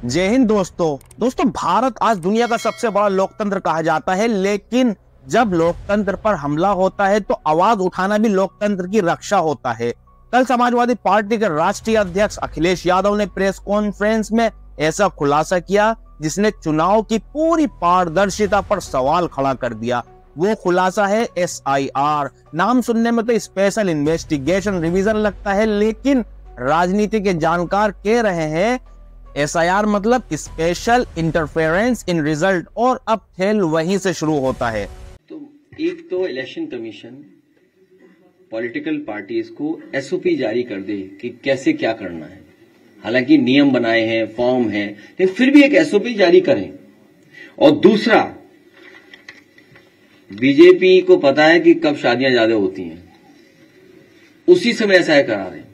जय हिंद दोस्तों भारत आज दुनिया का सबसे बड़ा लोकतंत्र कहा जाता है, लेकिन जब लोकतंत्र पर हमला होता है तो आवाज उठाना भी लोकतंत्र की रक्षा होता है। कल समाजवादी पार्टी के राष्ट्रीय अध्यक्ष अखिलेश यादव ने प्रेस कॉन्फ्रेंस में ऐसा खुलासा किया जिसने चुनाव की पूरी पारदर्शिता पर सवाल खड़ा कर दिया। वो खुलासा है SIR। नाम सुनने में तो स्पेशल इन्वेस्टिगेशन रिवीजन लगता है, लेकिन राजनीति के जानकार कह रहे हैं SIR मतलब स्पेशल इंटरफेरेंस इन रिजल्ट, और अब खेल वहीं से शुरू होता है। तो एक तो इलेक्शन कमीशन पॉलिटिकल पार्टीज को SOP जारी कर दे कि कैसे क्या करना है। हालांकि नियम बनाए हैं, फॉर्म है, लेकिन फिर भी एक SOP जारी करें। और दूसरा, बीजेपी को पता है कि कब शादियां ज्यादा होती हैं, उसी समय ऐसा करा रहे हैं।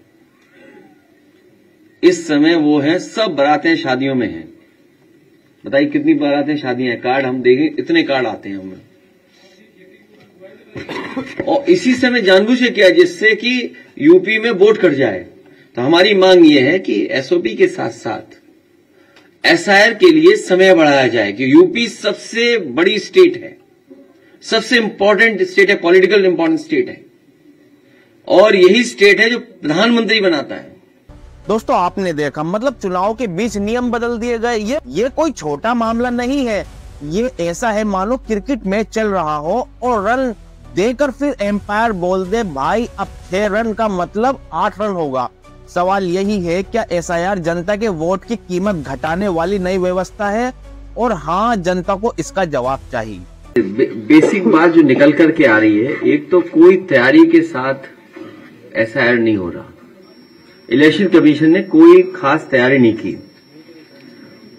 इस समय वो है, सब बारातें शादियों में हैं। बताइए कितनी बारातें शादियां हैं, कार्ड हम देंगे, इतने कार्ड आते हैं हमें। और इसी समय जानबूझ के किया जिससे कि यूपी में वोट कट जाए। तो हमारी मांग ये है कि SOP के साथ साथ SIR के लिए समय बढ़ाया जाए कि यूपी सबसे बड़ी स्टेट है, सबसे इंपॉर्टेंट स्टेट है, पॉलिटिकल इंपॉर्टेंट स्टेट है, और यही स्टेट है जो प्रधानमंत्री बनाता है। दोस्तों आपने देखा, मतलब चुनाव के बीच नियम बदल दिए गए। ये कोई छोटा मामला नहीं है। ये ऐसा है मानो क्रिकेट मैच चल रहा हो और रन देकर फिर एम्पायर बोल दे भाई अब 6 रन का मतलब 8 रन होगा। सवाल यही है, क्या SIR जनता के वोट की कीमत घटाने वाली नई व्यवस्था है? और हाँ, जनता को इसका जवाब चाहिए। बेसिक बात जो निकल करके आ रही है, एक तो कोई तैयारी के साथ SIR नहीं हो रहा। इलेक्शन कमीशन ने कोई खास तैयारी नहीं की,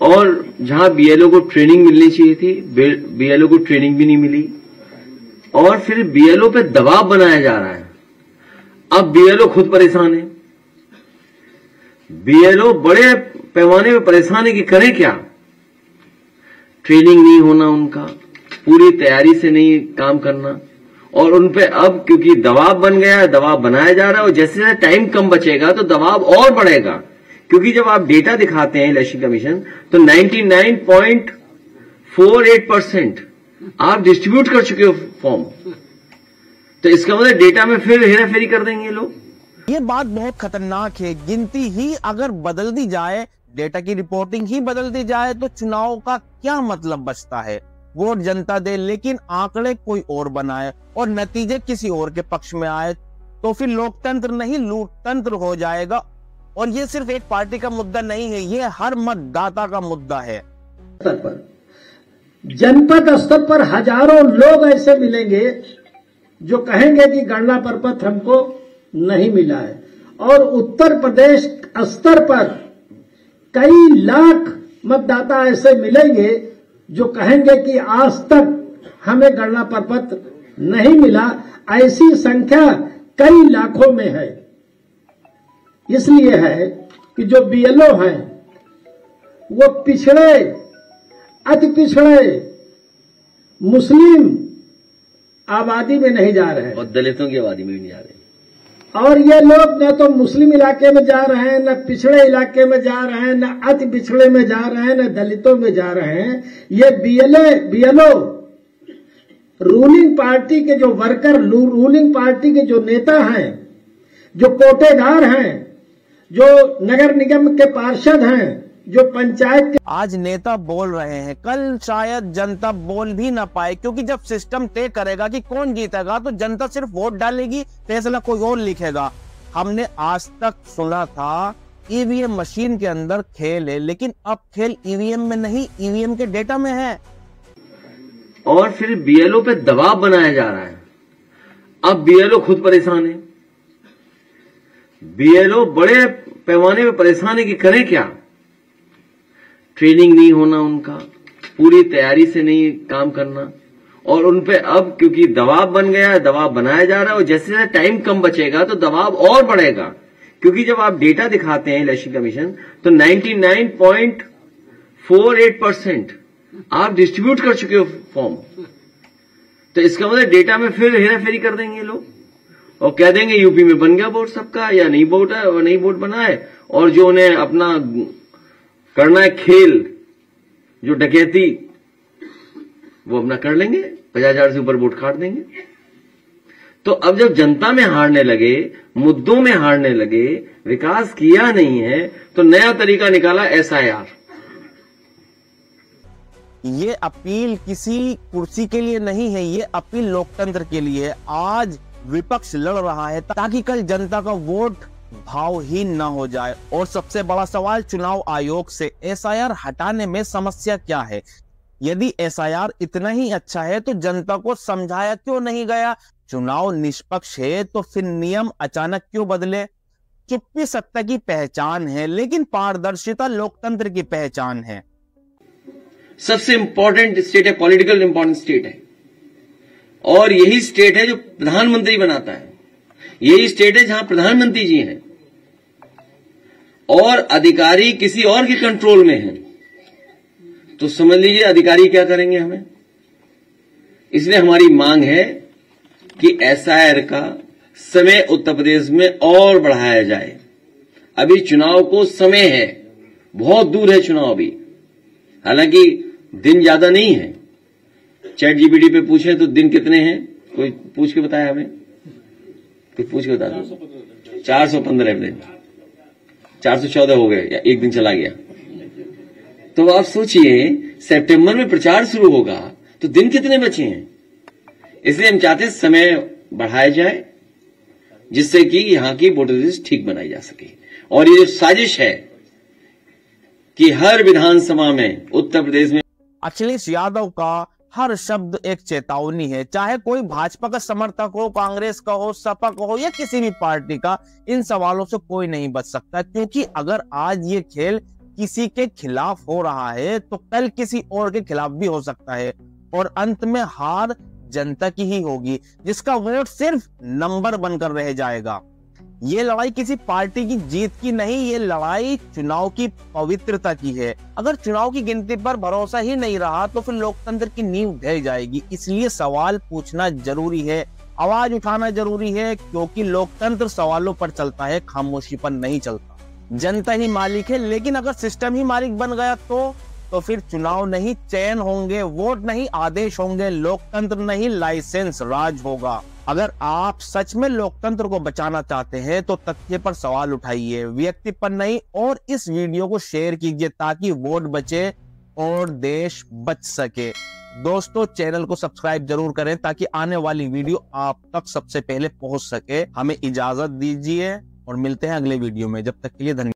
और जहां BLO को ट्रेनिंग मिलनी चाहिए थी, BLO को ट्रेनिंग भी नहीं मिली, और फिर BLO पे दबाव बनाया जा रहा है। अब BLO खुद परेशान है, BLO बड़े पैमाने पे परेशान है कि करें क्या। ट्रेनिंग नहीं होना, उनका पूरी तैयारी से नहीं काम करना, और उनपे अब क्योंकि दबाव बन गया है, दबाव बनाया जा रहा है, और जैसे जैसे टाइम कम बचेगा तो दबाव और बढ़ेगा। क्योंकि जब आप डेटा दिखाते हैं इलेक्शन कमीशन, तो 99.48% आप डिस्ट्रीब्यूट कर चुके हो फॉर्म। तो इसका मतलब डेटा में फिर हेराफेरी कर देंगे लोग। ये बात बहुत खतरनाक है। गिनती ही अगर बदल दी जाए, डेटा की रिपोर्टिंग ही बदल दी जाए, तो चुनाव का क्या मतलब बचता है? वोट जनता दे, लेकिन आंकड़े कोई और बनाए और नतीजे किसी और के पक्ष में आए, तो फिर लोकतंत्र नहीं लूटतंत्र हो जाएगा। और ये सिर्फ एक पार्टी का मुद्दा नहीं है, ये हर मतदाता का मुद्दा है। स्तर पर, जनपद स्तर पर हजारों लोग ऐसे मिलेंगे जो कहेंगे कि गणना प्रपत्र हमको नहीं मिला है, और उत्तर प्रदेश स्तर पर कई लाख मतदाता ऐसे मिलेंगे जो कहेंगे कि आज तक हमें गणना प्रपत्र नहीं मिला। ऐसी संख्या कई लाखों में है। इसलिए है कि जो BLO हैं वो पिछड़े, अति पिछड़े मुस्लिम आबादी में नहीं जा रहे हैं, और दलितों की आबादी में भी नहीं जा रहे। और ये लोग न तो मुस्लिम इलाके में जा रहे हैं, न पिछड़े इलाके में जा रहे हैं, न अति पिछड़े में जा रहे हैं, न दलितों में जा रहे हैं। ये BLO रूलिंग पार्टी के जो वर्कर, रूलिंग पार्टी के जो नेता हैं, जो कोटेदार हैं, जो नगर निगम के पार्षद हैं, जो पंचायत के, आज नेता बोल रहे हैं, कल शायद जनता बोल भी ना पाए, क्योंकि जब सिस्टम तय करेगा कि कौन जीतेगा तो जनता सिर्फ वोट डालेगी, फैसला कोई और लिखेगा। हमने आज तक सुना था EVM मशीन के अंदर खेल है, लेकिन अब खेल EVM में नहीं, EVM के डेटा में है। और फिर BLO पे दबाव बनाया जा रहा है। अब BLO खुद परेशान है, BLO बड़े पैमाने पे परेशान है कि करें क्या। ट्रेनिंग नहीं होना, उनका पूरी तैयारी से नहीं काम करना, और उनपे अब क्योंकि दबाव बन गया है, दबाव बनाया जा रहा है, और जैसे जैसे टाइम कम बचेगा तो दबाव और बढ़ेगा। क्योंकि जब आप डेटा दिखाते हैं इलेक्शन कमीशन, तो 99.48% आप डिस्ट्रीब्यूट कर चुके हो फॉर्म। तो इसका मतलब डेटा में फिर हेराफेरी कर देंगे लोग, और कह देंगे यूपी में बन गया वोट सबका, या नहीं वोट है और नहीं वोट बना है, और जो उन्हें अपना करना है खेल, जो डकैती वो अपना कर लेंगे, 50,000 से ऊपर वोट काट देंगे। तो अब जब जनता में हारने लगे, मुद्दों में हारने लगे, विकास किया नहीं है, तो नया तरीका निकाला SIR। ये अपील किसी कुर्सी के लिए नहीं है, ये अपील लोकतंत्र के लिए है। आज विपक्ष लड़ रहा है ताकि कल जनता का वोट भावहीन न हो जाए। और सबसे बड़ा सवाल चुनाव आयोग से, SIR हटाने में समस्या क्या है? यदि SIR इतना ही अच्छा है तो जनता को समझाया क्यों नहीं गया? चुनाव निष्पक्ष है तो फिर नियम अचानक क्यों बदले? चुप्पी सत्ता की पहचान है, लेकिन पारदर्शिता लोकतंत्र की पहचान है। सबसे इंपॉर्टेंट स्टेट है, पॉलिटिकल इंपॉर्टेंट स्टेट है, और यही स्टेट है जो प्रधानमंत्री बनाता है। यही स्टेट है जहां प्रधानमंत्री जी हैं और अधिकारी किसी और के कंट्रोल में हैं। तो समझ लीजिए अधिकारी क्या करेंगे हमें। इसलिए हमारी मांग है कि SIR का समय उत्तर प्रदेश में और बढ़ाया जाए। अभी चुनाव को समय है, बहुत दूर है चुनाव अभी, हालांकि दिन ज्यादा नहीं है। ChatGPT पे पूछे तो दिन कितने हैं, कोई पूछ के बताया हमें, कोई पूछ के बता दो। 415 दिन, 414 हो गए या एक दिन चला गया। तो आप सोचिए सितंबर में प्रचार शुरू होगा तो दिन कितने बचे हैं। इसलिए हम चाहते हैं समय बढ़ाया जाए, जिससे कि यहां की वोटर लिस्ट ठीक बनाई जा सके। और ये जो साजिश है कि हर विधानसभा में उत्तर प्रदेश में अखिलेश यादव का हर शब्द एक चेतावनी है। चाहे कोई भाजपा का समर्थक हो, कांग्रेस का हो, सपा का हो या किसी भी पार्टी का, इन सवालों से कोई नहीं बच सकता। क्योंकि अगर आज ये खेल किसी के खिलाफ हो रहा है तो कल किसी और के खिलाफ भी हो सकता है, और अंत में हार जनता की ही होगी, जिसका वोट सिर्फ नंबर बनकर रह जाएगा। ये लड़ाई किसी पार्टी की जीत की नहीं, ये लड़ाई चुनाव की पवित्रता की है। अगर चुनाव की गिनती पर भरोसा ही नहीं रहा तो फिर लोकतंत्र की नींव ढह जाएगी। इसलिए सवाल पूछना जरूरी है, आवाज उठाना जरूरी है, क्योंकि लोकतंत्र सवालों पर चलता है, खामोशी पर नहीं चलता। जनता ही मालिक है, लेकिन अगर सिस्टम ही मालिक बन गया तो फिर चुनाव नहीं चयन होंगे, वोट नहीं आदेश होंगे, लोकतंत्र नहीं लाइसेंस राज होगा। अगर आप सच में लोकतंत्र को बचाना चाहते हैं तो तथ्य पर सवाल उठाइए, व्यक्ति पर नहीं। और इस वीडियो को शेयर कीजिए ताकि वोट बचे और देश बच सके। दोस्तों, चैनल को सब्सक्राइब जरूर करें ताकि आने वाली वीडियो आप तक सबसे पहले पहुंच सके। हमें इजाजत दीजिए और मिलते हैं अगले वीडियो में। जब तक के लिए धन्यवाद।